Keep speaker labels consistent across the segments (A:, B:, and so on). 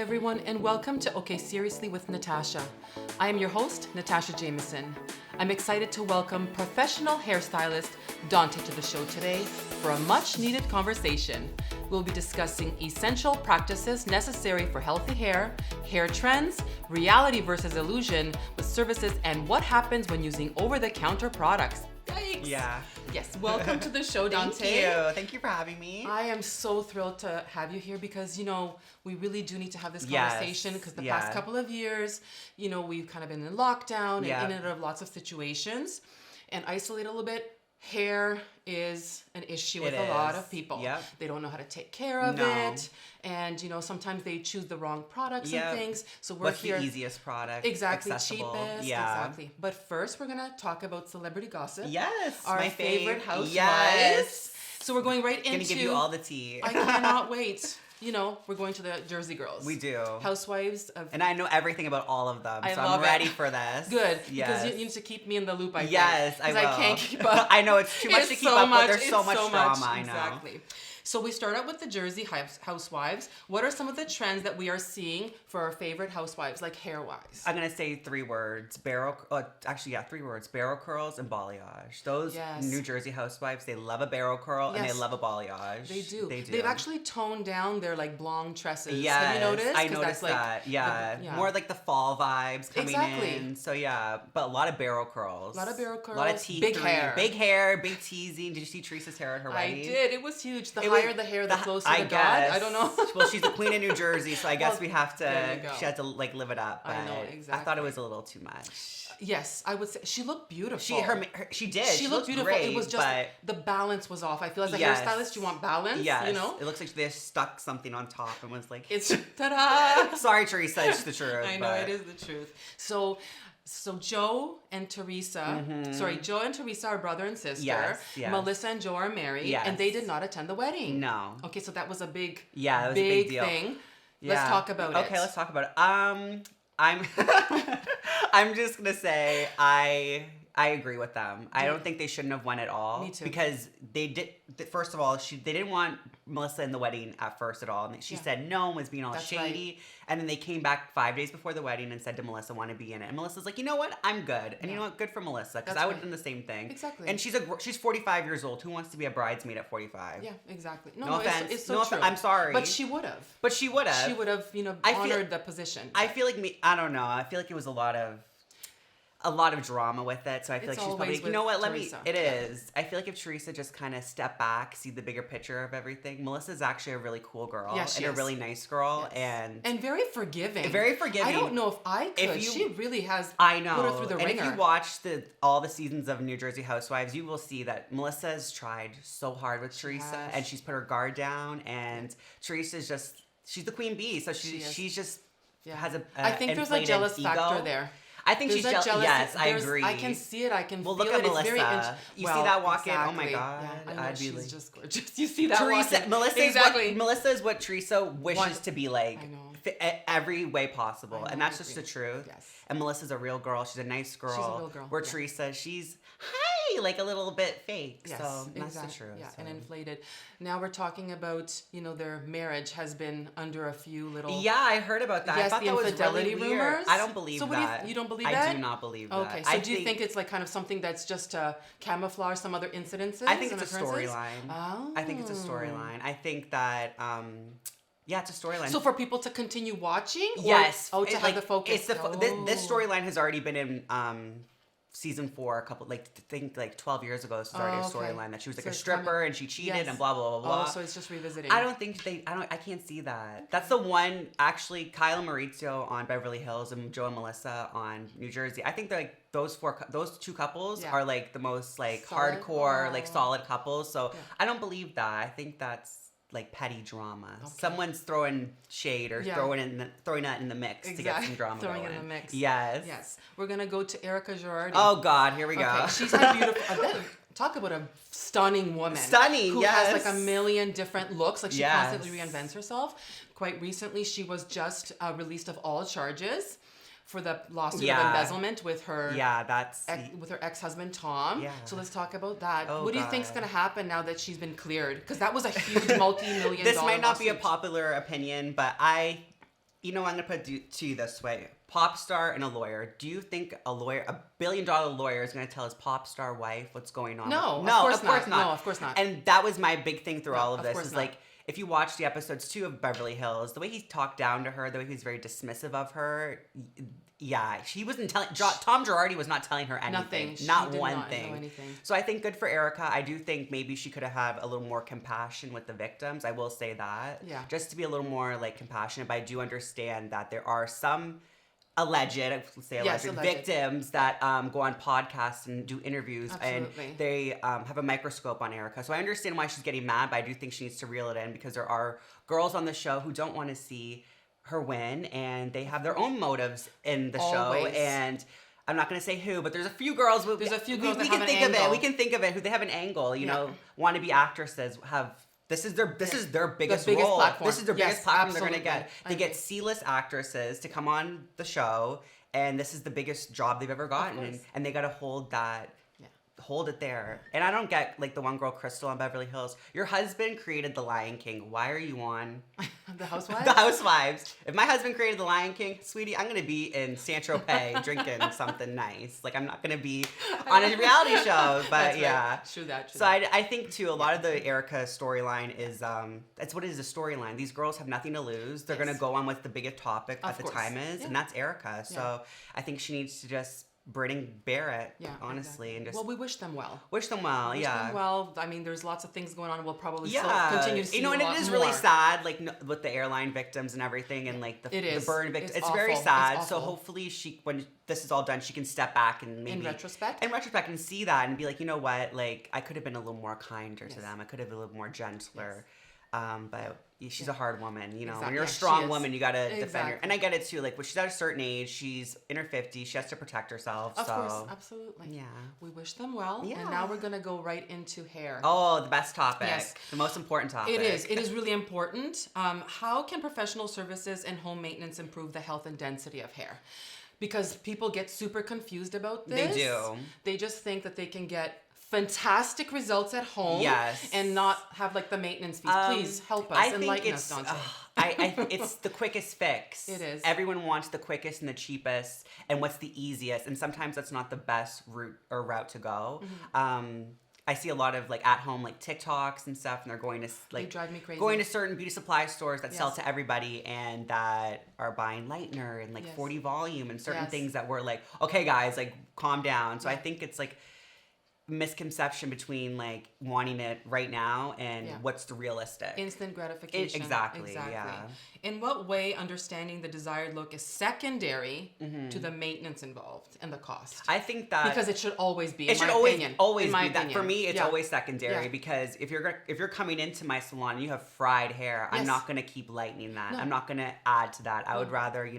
A: everyone, and welcome to Okay Seriously with Natasha. I am your host, Natasha Jamieson. I'm excited to welcome professional hairstylist Dante to the show today for a much-needed conversation. We'll be discussing essential practices necessary for healthy hair trends, reality versus illusion with services, and what happens when using over-the-counter products. Yikes!
B: Yeah.
A: Yes, welcome to the show, Dante.
B: Thank you for having me.
A: I am so thrilled to have you here because, we really do need to have this conversation because the past couple of years, we've kind of been in lockdown and in and out of lots of situations. And isolate a little bit, hair is an issue with a lot of people. Yep. They don't know how to take care of it. And, sometimes they choose the wrong products and things. So
B: What's the easiest product?
A: Exactly,
B: accessible.
A: cheapest.
B: Yeah.
A: Exactly. But first, we're going to talk about celebrity gossip.
B: Yes.
A: Our
B: my
A: favorite housewives.
B: Yes.
A: So we're going right into...
B: Going to give you all the tea.
A: I cannot wait. We're going to the Jersey girls.
B: We do.
A: Housewives of...
B: And I know everything about all of them, so I'm ready for this.
A: Good.
B: Yes.
A: Because you need to keep me in the loop, I think.
B: Yes, I will.
A: Because I can't keep up.
B: I know, it's too much to keep up, but there's so much drama, I know.
A: Exactly. So we start out with the Jersey housewives. What are some of the trends that we are seeing for our favorite housewives, like hair-wise?
B: I'm going to say 3 words. 3 words. Barrel curls and balayage. Those New Jersey housewives, they love a barrel curl and they love a balayage.
A: They do.
B: They do.
A: They've actually toned down their blonde tresses.
B: Yes.
A: Have you noticed?
B: I noticed that. More like the fall vibes coming in. So but a lot of barrel curls.
A: A lot of barrel curls.
B: A lot of teeth.
A: Big hair.
B: Big hair, big teasing. Did you see Teresa's hair at her wedding?
A: I did. It was huge. Higher the hair, the closer to God. I don't know.
B: Well, she's the queen of New Jersey, so I guess we have to. She had to live it up. But
A: I know exactly.
B: I thought it was a little too much.
A: Yes, I would say she looked beautiful.
B: She did.
A: She looked beautiful.
B: Great,
A: it was just the balance was off. I feel as a hairstylist, you want balance.
B: Yes. It looks like they stuck something on top and was like,
A: it's ta-da.
B: Sorry, Teresa, it's the truth.
A: I know it is the truth. So Joe and Teresa, Joe and Teresa are brother and sister.
B: Yes.
A: Melissa and Joe are married, and they did not attend the wedding.
B: No.
A: Okay, so that was a big,
B: that was a big deal.
A: Thing. Yeah. Let's talk about it.
B: Okay, let's talk about it. I'm just gonna say I agree with them. I don't think they shouldn't have won at all.
A: Me too.
B: Because they did. First of all, they didn't want Melissa in the wedding at first at all. And she said no and was being all shady. Right. And then they came back 5 days before the wedding and said to Melissa, want to be in it. And Melissa's like, you know what? I'm good. And you know what? Good for Melissa. Because I would have done the same thing.
A: Exactly.
B: And she's 45 years old. Who wants to be a bridesmaid at 45?
A: Yeah, exactly.
B: No offense.
A: It's so true.
B: I'm sorry.
A: But she would have. She would have, honored the position.
B: I feel like I don't know. I feel like it was a lot of drama with it, so I feel like she's probably, you know what, it is. I feel like if Teresa just kind of stepped back, see the bigger picture of everything, Melissa's actually a really cool girl and a really nice girl and
A: very forgiving.
B: Very forgiving.
A: I don't know if I could. She really has put her through the ringer.
B: And if you watch all the seasons of New Jersey Housewives, you will see that Melissa has tried so hard with Teresa and she's put her guard down and Teresa's just, she's the queen bee, so she's just has
A: I think there's a jealous factor there.
B: I think she's jealous. Yes, I agree.
A: I can see it. I can feel
B: look
A: it.
B: at Melissa.
A: You
B: see that walk in? Oh my
A: Yeah,
B: God.
A: I know, she's just gorgeous. You see that
B: Teresa,
A: walk in.
B: Melissa is what Teresa wishes to be like.
A: I know.
B: Every way possible. And that's just the truth.
A: Yes.
B: And Melissa's a real girl. She's a nice girl.
A: She's a real girl.
B: Where Teresa, she's, hi, like a little bit fake.
A: Yes,
B: so that's
A: exactly.
B: the truth.
A: Yeah, and inflated. Now we're talking about, their marriage has been under a few little...
B: Yeah, I heard about that.
A: Yes,
B: I thought
A: the
B: that was
A: infidelity
B: really
A: rumors.
B: Weird. I don't believe
A: so
B: that.
A: You don't believe that?
B: I do not believe that.
A: Okay, so do you think it's like kind of something that's just to camouflage some other incidences?
B: I think it's a storyline.
A: Oh.
B: I think it's a storyline. I think that... yeah, it's a storyline.
A: So for people to continue watching?
B: Yes.
A: To have the focus?
B: This storyline has already been in season 4 I think 12 years ago. This was already a storyline that she was like a stripper and she cheated and blah, blah, blah, blah.
A: Oh, so it's just revisiting.
B: I can't see that. That's the one, actually, Kyle and Maurizio on Beverly Hills and Joe and Melissa on New Jersey. I think they're those 2 couples are like the most solid? Hardcore, solid couples. So I don't believe that. I think that's like petty drama. Okay. Someone's throwing shade or throwing that in the mix to get some drama
A: throwing
B: going.
A: it in the mix.
B: Yes.
A: We're gonna go to Erica Girardi.
B: Oh God, here we go.
A: Okay. She's had beautiful. Talk about a stunning woman.
B: Who
A: has like a million different looks. Like she constantly reinvents herself. Quite recently, she was just released of all charges for the lawsuit of embezzlement with her with her ex-husband Tom. Yeah. So let's talk about that. What do you think's going to happen now that she's been cleared? Because that was a huge multi-million
B: This
A: dollar
B: might not be a
A: lawsuit.
B: popular opinion, but I'm going to put it to you this way. Pop star and a lawyer. Do you think a $1 billion lawyer is going to tell his pop star wife what's going on?
A: No,
B: of
A: course
B: not.
A: No, of course not.
B: And that was my big thing through all of this. Is
A: not.
B: like, if you watch the episodes too of Beverly Hills, the way he talked down to her, the way he was very dismissive of her, yeah, she wasn't telling. Tom Girardi was not telling her anything.
A: Nothing.
B: Not
A: she did
B: one
A: not
B: thing.
A: Know anything.
B: So I think good for Erica. I do think maybe she could have had a little more compassion with the victims. I will say that.
A: Yeah.
B: Just to be a little more like compassionate. But I do understand that there are some alleged victims that go on podcasts and do interviews.
A: Absolutely.
B: And they have a microscope on Erica. So I understand why she's getting mad, but I do think she needs to reel it in because there are girls on the show who don't want to see her win, and they have their own motives in the show. And I'm not going to say who, but there's a few girls.
A: There's a few girls
B: we can think of it. We can think of it. Who they have an angle. You know, want to be actresses. This is their biggest role.
A: Platform.
B: This is their biggest platform they're going to
A: absolutely.
B: get. They get C-list actresses to come on the show, and this is the biggest job they've ever gotten, and they got to hold that. Hold it there. And I don't get, like, the one girl, Crystal on Beverly Hills. Your husband created The Lion King. Why are you on
A: The Housewives?
B: The Housewives. If my husband created The Lion King, sweetie, I'm going to be in Saint-Tropez drinking something nice. Like, I'm not going to be on a reality show. But, yeah.
A: Right. True that.
B: So I think, too, a lot of the Erica storyline is, that's what it is, a storyline. These girls have nothing to lose. They're going to go on with the biggest topic at the time is, and that's Erica. So I think she needs to just bear it, honestly.
A: Exactly.
B: And just,
A: well, we wish them well.
B: Wish them well.
A: I mean, there's lots of things going on. We'll probably still
B: Yeah.
A: continue to see
B: and it is
A: more.
B: really sad, like with the airline victims and everything, and like the burn victims. It's very
A: awful.
B: sad.
A: It's
B: So
A: awful.
B: hopefully when this is all done, she can step back and maybe
A: in retrospect
B: and see that and be like, you know what, like I could have been a little more kinder to them. I could have been a little more gentler. But she's a hard woman, you know. When you're a strong woman, you gotta defend her. And I get it too. Like when she's at a certain age, she's in her 50s, she has to protect herself.
A: Of course, absolutely.
B: Yeah.
A: We wish them well.
B: Yeah.
A: And now we're gonna go right into hair.
B: Oh, the best topic.
A: Yes.
B: The most important topic.
A: It is. It is really important. How can professional services and home maintenance improve the health and density of hair? Because people get super confused about this.
B: They do.
A: They just think that they can get fantastic results at home and not have like the maintenance fees. Please help us, enlighten us, Dante.
B: It's the quickest fix.
A: It is.
B: Everyone wants the quickest and the cheapest and what's the easiest, and sometimes that's not the best route to go. I see a lot of like at home like TikToks and stuff, and they're going to like
A: they drive me crazy.
B: Going to certain beauty supply stores that sell to everybody and that are buying lightener and like 40 volume and certain things that we're like, okay guys, like calm down. So I think it's like misconception between like wanting it right now and what's the realistic
A: instant gratification.
B: Exactly. Yeah.
A: In what way understanding the desired look is secondary to the maintenance involved and the cost?
B: I think that
A: because it should always be.
B: It should always be that. For me, it's
A: Yeah.
B: always secondary because if you're coming into my salon and you have fried hair, I'm not gonna keep lightening that.
A: No.
B: I'm not gonna add to that. I would rather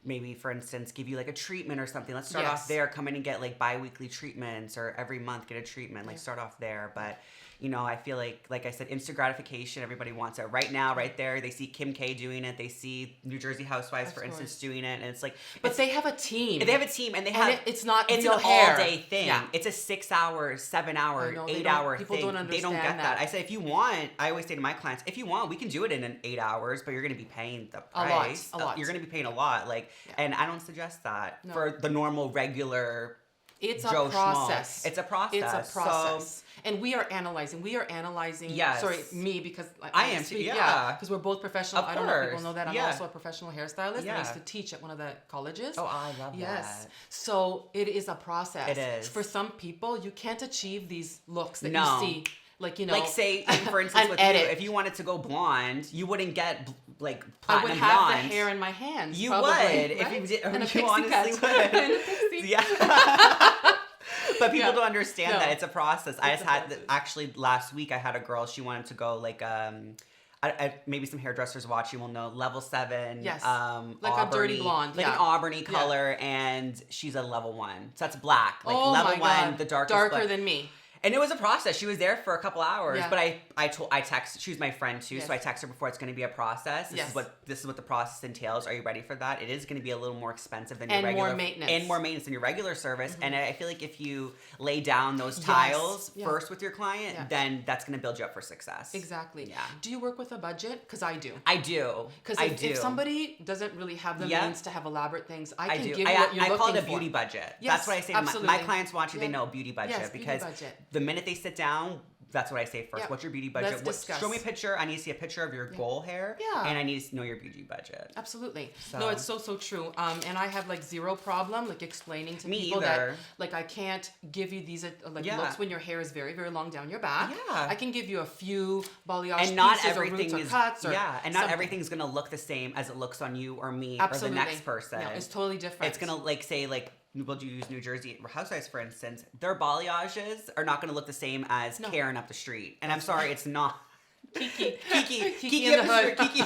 B: maybe, for instance, give you like a treatment or something. Let's start off there. Come in and get like bi-weekly treatments or every month get a treatment. Like start off there. But, I feel like I said, instant gratification. Everybody wants it right now, right there. They see Kim K doing it. They see New Jersey Housewives, for instance, doing it. And it's like...
A: But they have a team.
B: They have a team and they have...
A: It's not
B: It's an all-day thing. Yeah. It's a 6 hour, 7 hour, 8 hour thing.
A: People don't understand
B: They don't get that. I say, if you want... I always say to my clients, if you want, we can do it in 8 hours, but you're going to be paying the price.
A: A lot.
B: You're going to be paying a lot. And I don't suggest that for the normal, regular...
A: It's
B: Joe
A: a process.
B: Schmo. It's a process.
A: So, and we are analyzing.
B: Yes.
A: Sorry, me, because
B: I am too. Yeah.
A: Because we're both professional. I don't know if people know that. I'm
B: Yeah.
A: also a professional hairstylist. I used to teach at one of the colleges.
B: Oh, I love that.
A: Yes. So it is a process.
B: It is.
A: For some people, you can't achieve these looks that
B: No.
A: you see. Like,
B: Like, say, for instance, with you, if you wanted to go blonde, you wouldn't get, like, platinum blonde.
A: I would have the hair in my hands.
B: You
A: probably,
B: would.
A: Right?
B: If you did.
A: And a
B: You
A: pixie
B: honestly
A: cut.
B: would. Yeah. But people don't understand that it's a process. I just had, actually, last week, I had a girl, she wanted to go, like, maybe some hairdressers watching will know, level 7.
A: Yes.
B: Like
A: a dirty blonde.
B: Like an auburny color, and she's a level 1. So that's black. Like level 1,
A: God.
B: the darkest
A: darker
B: black.
A: than me.
B: And it was a process. She was there for a couple hours,
A: Yeah.
B: but I texted. She was my friend too, so I texted her before. It's going to be a process. This is what the process entails. Are you ready for that? It is going to be a little more expensive than your regular,
A: more maintenance,
B: and more maintenance than your regular service. And I feel like if you lay down those tiles first with your client, then that's going to build you up for success.
A: Exactly.
B: Yeah.
A: Do you work with a budget? Because I do.
B: I do.
A: Because if somebody doesn't really have the means to have elaborate things, I can give you what you're looking for.
B: I call it a beauty budget.
A: Yes,
B: that's what I say to my clients. Want you, they know beauty budget because the minute they sit down, that's what I say first. What's your beauty budget?
A: Let's discuss.
B: Show me a picture. I need to see a picture of your goal hair.
A: Yeah.
B: And I need to know your beauty budget.
A: Absolutely.
B: So.
A: No, it's so true. And I have like zero problem like explaining to people
B: either.
A: that like I can't give you these looks when your hair is very, very long down your back.
B: Yeah.
A: I can give you a few balayage
B: and not
A: pieces
B: everything
A: or roots or cuts or
B: and not everything's gonna look the same as it looks on you or me or the next person.
A: No, it's totally different.
B: It's gonna we'll use New Jersey housewives for instance. Their balayages are not going to look the same as Karen up the street, and I'm sorry, it's not. Kiki in the hood. Kiki.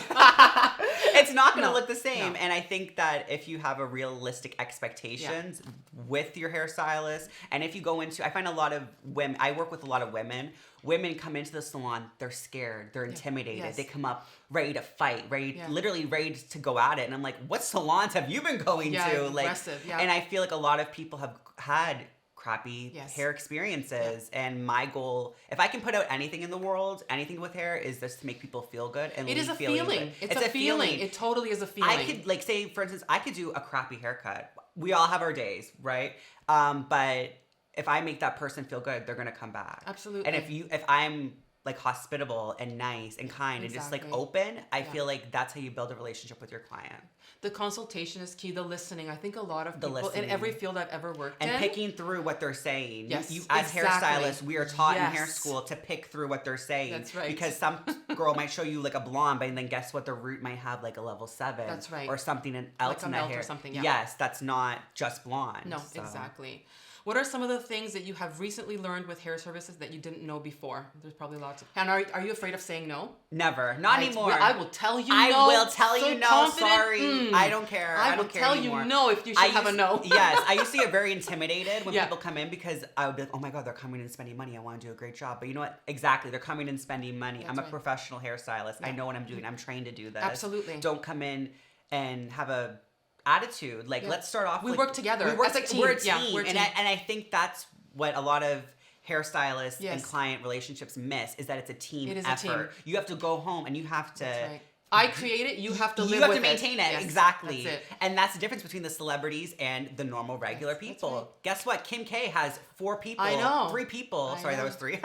B: It's not going to look the same, and I think that if you have a realistic expectations with your hairstylist, and if you go into, I find a lot of women. I work with a lot of women. Women come into the salon, they're scared, they're intimidated. Yes. They come up ready to fight, literally ready to go at it. And I'm like, what salons have you been going to?
A: Aggressive,
B: And I feel like a lot of people have had crappy hair experiences. And my goal, if I can put out anything in the world, anything with hair, is just to make people feel good. And
A: it is a feeling. It's a feeling. It totally is a feeling.
B: I could, say, for instance, I could do a crappy haircut. We all have our days, right? But if I make that person feel good, they're gonna come back.
A: Absolutely.
B: And if I'm like hospitable and nice and kind and just like open, I feel like that's how you build a relationship with your client.
A: The consultation is key. The listening. I think a lot of people in every field I've ever worked
B: in. And picking through what they're saying. Yes, you as hairstylists, we are taught in hair school to pick through what they're saying.
A: That's right.
B: Because some girl might show you like a blonde, but then guess what? The root might have like a level 7.
A: That's right.
B: Or something else in that hair.
A: Or something,
B: Yes, that's not just blonde.
A: No, exactly. What are some of the things that you have recently learned with hair services that you didn't know before? There's probably lots of. And are you afraid of saying no?
B: Never. Not anymore.
A: I will tell you no.
B: I will tell you no.
A: Confident.
B: Sorry. I don't care. I don't care
A: tell
B: anymore.
A: you no if you should have a no.
B: Yes. I used to get very intimidated when people come in because I would be like, oh my God, they're coming in and spending money. I want to do a great job. But you know what? Exactly. They're coming in and spending money.
A: That's
B: I'm a professional hairstylist. I know what I'm doing. I'm trained to do this.
A: Absolutely.
B: Don't come in and have a attitude. Let's start off.
A: We work together. As a team.
B: We're a team. And I think that's what a lot of hairstylists and client relationships miss, is that it's a team effort. You have to go home and you have to.
A: That's right. I create it. You have to live with it.
B: You have to maintain it.
A: Yes,
B: exactly.
A: That's it.
B: And that's the difference between the celebrities and the normal, regular people. Right. Guess what? Kim K has 4 people.
A: I know.
B: 3 people. Sorry, that was 3.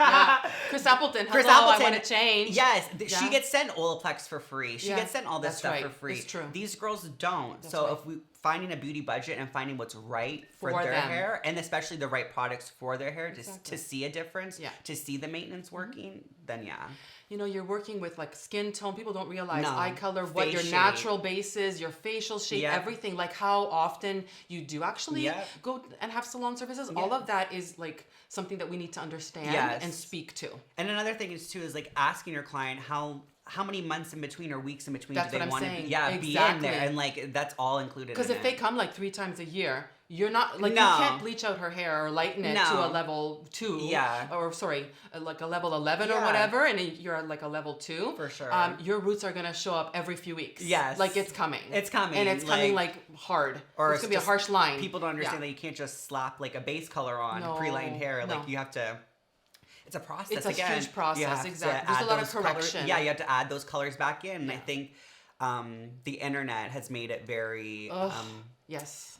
A: Chris Appleton. Hello, I want to change.
B: Yes. She gets sent Olaplex for free. She gets sent all this stuff for free.
A: It's true.
B: These girls don't. If we finding a beauty budget and finding what's right for their hair, and especially the right products for their hair, to see a difference, to see the maintenance working, then
A: You know, you're working with like skin tone. People don't realize eye color, what your
B: shape.
A: Natural base is, your facial shape, everything. Like how often you do actually go and have salon services. All of that is like something that we need to understand and speak to.
B: And another thing is too is like asking your client how many months in between or weeks in between do they want to be in there, and like that's all included.
A: Because if they come like 3 times a year, you're not like you can't bleach out her hair or lighten it to a level 2, or sorry, like a level 11 or whatever, and you're at like a level 2
B: for sure.
A: Your roots are gonna show up every few weeks.
B: Yes,
A: like it's coming,
B: and it's
A: coming like hard, or it's gonna be a harsh line.
B: People don't understand that you can't just slap like a base color on pre-lined hair. Like you have to. It's a process.
A: It's a huge process. Exactly. There's a lot of correction.
B: You have to add those colors back in. And I think the internet has made it very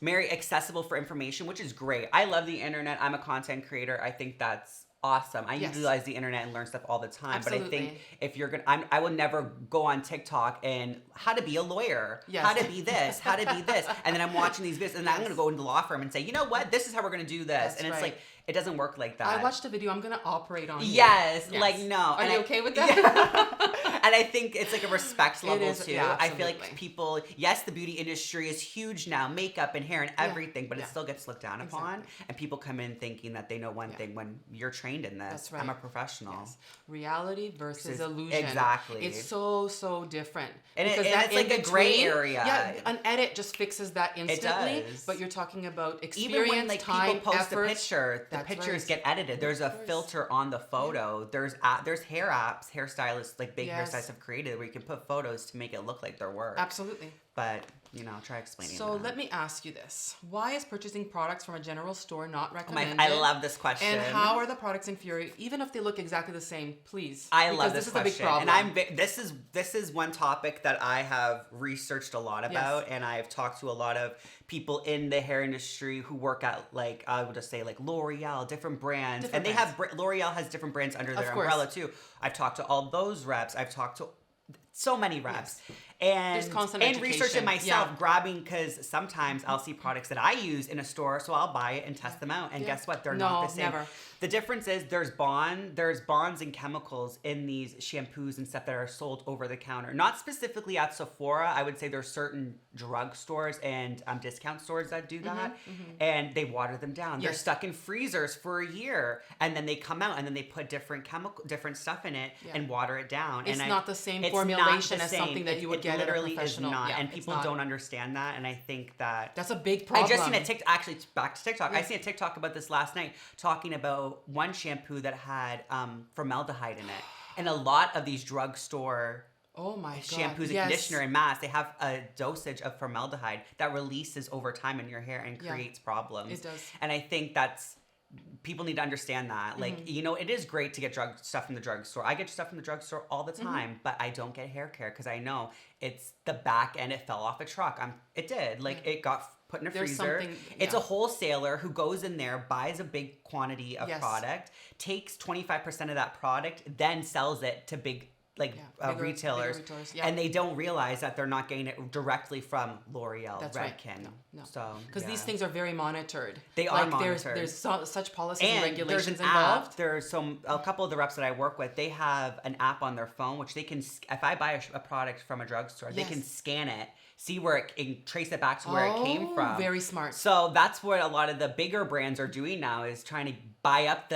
B: very accessible for information, which is great. I love the internet. I'm a content creator. I think that's awesome. I utilize the internet and learn stuff all the time.
A: Absolutely.
B: But I think if you're gonna, I will never go on TikTok and how to be a lawyer, how to be this, how to be this, and then I'm watching these videos, and then I'm gonna go into the law firm and say, you know what, this is how we're gonna do this, and it's like. It doesn't work like that.
A: I watched a video. I'm going to operate on you.
B: Yes. Like, no.
A: Are you okay with that?
B: And I think it's like a respect level, too.
A: Yeah,
B: I feel like people, yes, the beauty industry is huge now, makeup and hair and everything, but it still gets looked down upon. And people come in thinking that they know one thing when you're trained in this.
A: That's right.
B: I'm a professional.
A: Yes. Reality versus illusion.
B: Exactly.
A: It's so different.
B: And it's like a gray area.
A: Yeah, an edit just fixes that instantly.
B: It does.
A: But you're talking about experience,
B: even when like
A: time,
B: people post
A: effort.
B: a picture, the pictures get edited. There's a filter on the photo. There's hair apps, hairstylists, like big hairstylists have created where you can put photos to make it look like their work.
A: Absolutely.
B: But, try explaining
A: So
B: that.
A: let me ask you this. Why is purchasing products from a general store not recommended?
B: I love this question.
A: And how are the products inferior, even if they look exactly the same? Please.
B: I love this question.
A: This is a big problem.
B: And this is one topic that I have researched a lot about, and I've talked to a lot of people in the hair industry who work at, like, I would just say, like, L'Oreal, different brands. L'Oreal has different brands under their umbrella, too. I've talked to all those reps. I've talked to so many reps. And,
A: there's constant education.
B: Research it myself, grabbing, because sometimes I'll see products that I use in a store, so I'll buy it and test them out. And guess what? They're not the same. Never. The difference is there's bonds and chemicals in these shampoos and stuff that are sold over the counter. Not specifically at Sephora. I would say there's certain drug stores and discount stores that do that. And they water them down. They're stuck in freezers for a year. And then they come out and then they put different stuff in it and water it down.
A: It's not the same formulation as something that you would get
B: literally
A: at a professional.
B: Is not. And people don't understand that. And I think that's
A: a big problem.
B: I just seen a TikTok, actually back to TikTok. I seen a TikTok about this last night talking about one shampoo that had formaldehyde in it. And a lot of these drugstore shampoos and conditioner and masks, they have a dosage of formaldehyde that releases over time in your hair and creates problems.
A: It does.
B: And I think people need to understand that. Like, it is great to get stuff from the drugstore. I get stuff from the drugstore all the time, but I don't get hair care because I know it's the back end. It fell off a truck. It did. Like, it got put in a freezer. It's a wholesaler who goes in there, buys a big quantity of product, takes 25% of that product, then sells it to big retailers, and they don't realize that they're not getting it directly from L'Oreal, Redken.
A: No. So because these things are very monitored. They
B: are monitored.
A: There's such policies and regulations
B: there's an
A: involved.
B: App. There's a couple of the reps that I work with. They have an app on their phone which they can. If I buy a product from a drugstore, they can scan it, see where it can trace it back to where it came from.
A: Very smart.
B: So that's what a lot of the bigger brands are doing now, is trying to buy up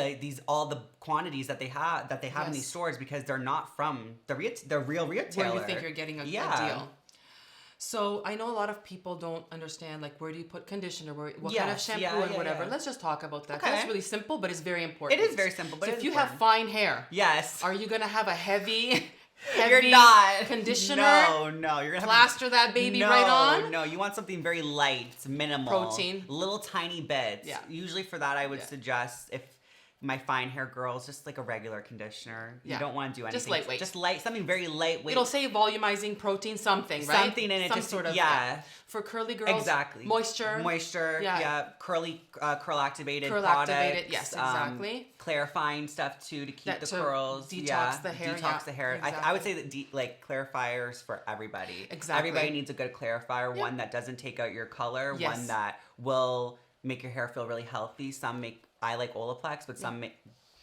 B: all the quantities that they have in these stores, because they're not from the real retailer.
A: Where you think you're getting a deal. So I know a lot of people don't understand, like, where do you put conditioner, what kind of shampoo and whatever. Yeah. Let's just talk about that. Okay. That's really simple, but it's very important.
B: It is very simple, but
A: so if you have fine hair, are you gonna have a heavy
B: you're not
A: conditioner?
B: No, you're gonna
A: plaster that baby right on.
B: No, you want something very light, minimal,
A: protein,
B: little tiny bits.
A: Yeah.
B: Usually for that, I would suggest, if my fine hair girls, just like a regular conditioner. You don't want to do anything.
A: Just lightweight.
B: Just something very lightweight.
A: It'll say volumizing protein something, right?
B: Something in it.
A: Some sort of for curly girls.
B: Exactly.
A: Moisture.
B: Curl activated
A: products.
B: Activated,
A: yes, exactly.
B: Clarifying stuff too to keep the curls.
A: Detox the hair.
B: Detox the hair.
A: Exactly.
B: I would say that clarifiers for everybody.
A: Exactly.
B: Everybody needs a good clarifier. One that doesn't take out your color. Yes. One that will make your hair feel really healthy. I like Olaplex, but some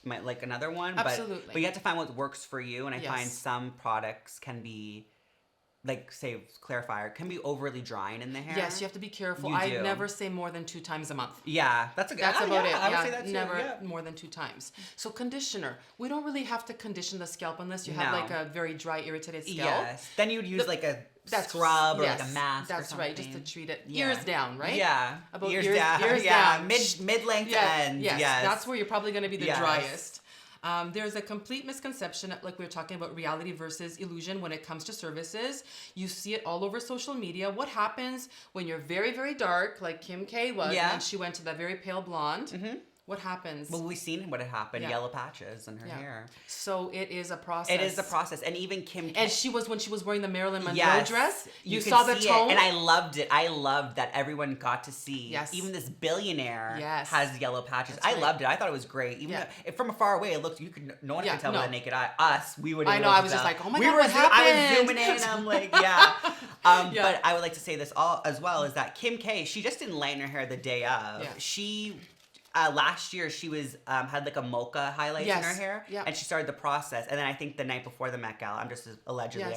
B: might like another one.
A: Absolutely.
B: But you have to find what works for you. And I find some products can be, like, say, clarifier, can be overly drying in the hair.
A: Yes, you have to be careful. I never say more than 2 times a month.
B: Yeah, that's about it. I would say that too.
A: Never more than 2 times. So conditioner. We don't really have to condition the scalp unless you have like a very dry, irritated scalp.
B: Yes. Then you would use like a scrub or like a mask or something.
A: Right, just to treat it. Ears down, right?
B: Yeah.
A: About ears down.
B: Mid-length to end.
A: Yes. That's where you're probably going to be the driest. There's a complete misconception, like we were talking about, reality versus illusion when it comes to services. You see it all over social media. What happens when you're very, very dark, like Kim K was, and she went to that very pale blonde? Mm-hmm. What happens?
B: Well, we've seen what had happened. Yellow patches in her hair.
A: So it is a process.
B: It is a process. And even Kim K.
A: And when she was wearing the Marilyn Monroe dress, you saw the tone.
B: And I loved it. I loved that everyone got to see.
A: Yes.
B: Even this billionaire has yellow patches.
A: That's
B: I loved it. I thought it was great. Even from far away, it looked, no one could tell with the naked eye. Us, we would.
A: I know. I was just like, oh my God, what happened?
B: I was zooming in and I'm like, But I would like to say this as well, is that Kim K, she just didn't lighten her hair the day of. She... last year she was had like a mocha highlight in her hair, and she started the process. And then I think the night before the Met Gala, I'm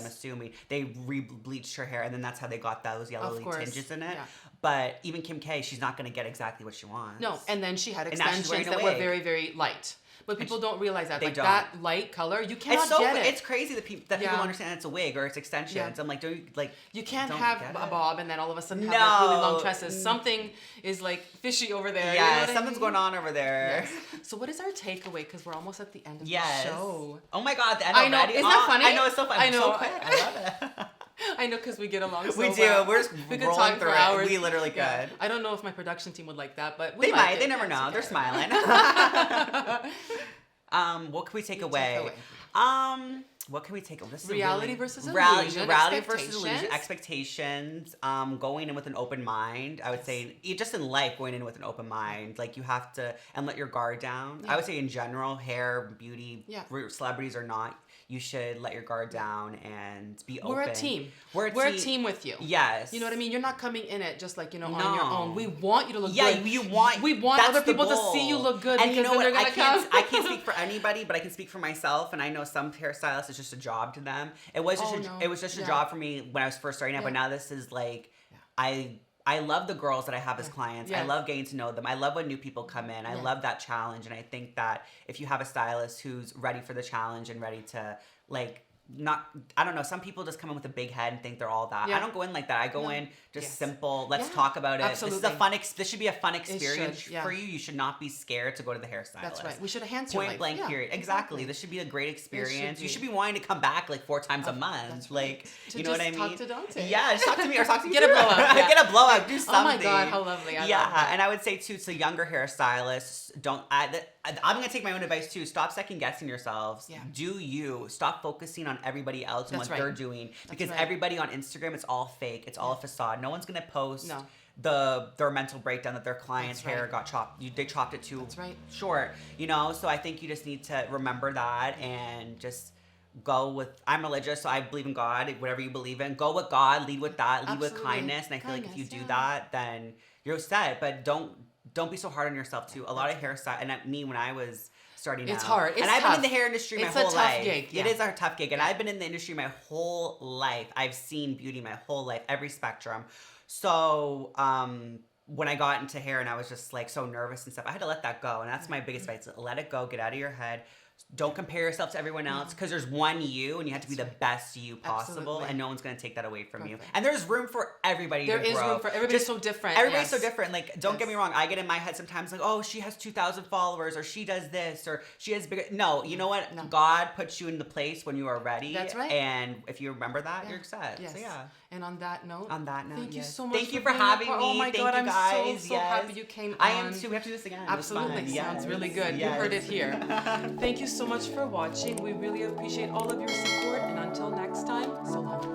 B: assuming they re-bleached her hair, and then that's how they got those yellowy tinges in it. But even Kim K, she's not going to get exactly what she wants.
A: No, and then she had extensions that were very, very light. But people don't realize that.
B: They
A: like
B: don't.
A: that light color, you cannot get it.
B: It's crazy that people understand it's a wig or it's extensions. I'm like,
A: you can't have a bob and then all of a sudden have like really long tresses. Something is like fishy over there.
B: Yeah,
A: you know
B: something's going on over there.
A: Yes. So what is our takeaway? Because we're almost at the end of the show.
B: Oh my God, the end
A: I know.
B: already.
A: Isn't that funny?
B: I know, it's so funny.
A: I know.
B: So quick. I love it.
A: I know, because we get along so
B: we do.
A: well.
B: We're just
A: we could
B: rolling
A: talk
B: through
A: for hours.
B: it. We literally could.
A: Yeah. I don't know if my production team would like that, but
B: they
A: like
B: might.
A: it.
B: They never know.
A: Okay.
B: They're smiling. What can we take away? What can we take away?
A: Reality versus illusion.
B: Reality versus illusion. Expectations. Going in with an open mind. I would say, just in life, going in with an open mind. Like, you have to, and let your guard down. I would say in general, hair, beauty, celebrities or not, you should let your guard down and be open.
A: We're a team. We're a team with you.
B: Yes.
A: You know what I mean? You're not coming in it just like, on your own. We want you to look good.
B: Yeah,
A: we want other people to see you look good.
B: And
A: because
B: you know
A: then
B: what?
A: I
B: can't speak for anybody, but I can speak for myself. And I know some hairstylists, it's just a job to them. It was just a job for me when I was first starting out. But now this is like, I love the girls that I have as clients. Yes. I love getting to know them. I love when new people come in. I love that challenge. And I think that if you have a stylist who's ready for the challenge and ready to I don't know, some people just come in with a big head and think they're all that. I don't go in like that. I go in just simple, let's talk about it.
A: Absolutely.
B: This should be a fun experience for you. You should not be scared to go to the hairstylist.
A: That's right. We should enhance
B: your
A: life.
B: Point blank period. Exactly. This should be a great experience. You should be wanting to come back like 4 times a month. Like, you know what I mean?
A: Talk to Dante.
B: Yeah, just talk to me or talk to you.
A: Get a blowout.
B: Get a blowout. Do something.
A: Oh my God, how lovely. I love that.
B: And I would say too, to younger hairstylists, I'm going to take my own advice too. Stop second guessing yourselves. Yeah. Do you. Stop focusing on everybody else and what they're doing. Because everybody on Instagram, it's all fake. It's all a facade. No one's going to post their mental breakdown that their client's hair got chopped. They chopped it too short. So I think you just need to remember that and just go with, I'm religious, so I believe in God, whatever you believe in. Go with God, lead with that, lead with kindness. And I feel like if you do that, then you're set. But don't be so hard on yourself too. A lot of hairstyle, and me when I was starting out.
A: It's hard.
B: And I've been in the hair industry my whole life.
A: It's a tough gig. Yeah.
B: It is a tough gig. And I've been in the industry my whole life. I've seen beauty my whole life, every spectrum. So when I got into hair and I was just like so nervous and stuff, I had to let that go. And that's my biggest advice. Let it go. Get out of your head. Don't compare yourself to everyone else because there's one you and you have to be the best you possible. And no one's going to take that away from you. And there's room for everybody to grow.
A: There is room for everybody's so different.
B: Everybody's so different. Like, don't get me wrong. I get in my head sometimes like, oh, she has 2,000 followers or she does this or she has bigger. No, you know what? No. God puts you in the place when you are ready.
A: That's right.
B: And if you remember that, you're set.
A: Yes.
B: So yeah.
A: And on that note,
B: thank
A: you so much.
B: Thank you for having me.
A: Oh my God,
B: Thank you guys.
A: I'm so happy you came on.
B: I am too. We have to do this again.
A: Absolutely. Sounds really good. You heard it here. Thank you so much for watching. We really appreciate all of your support. And until next time, so long.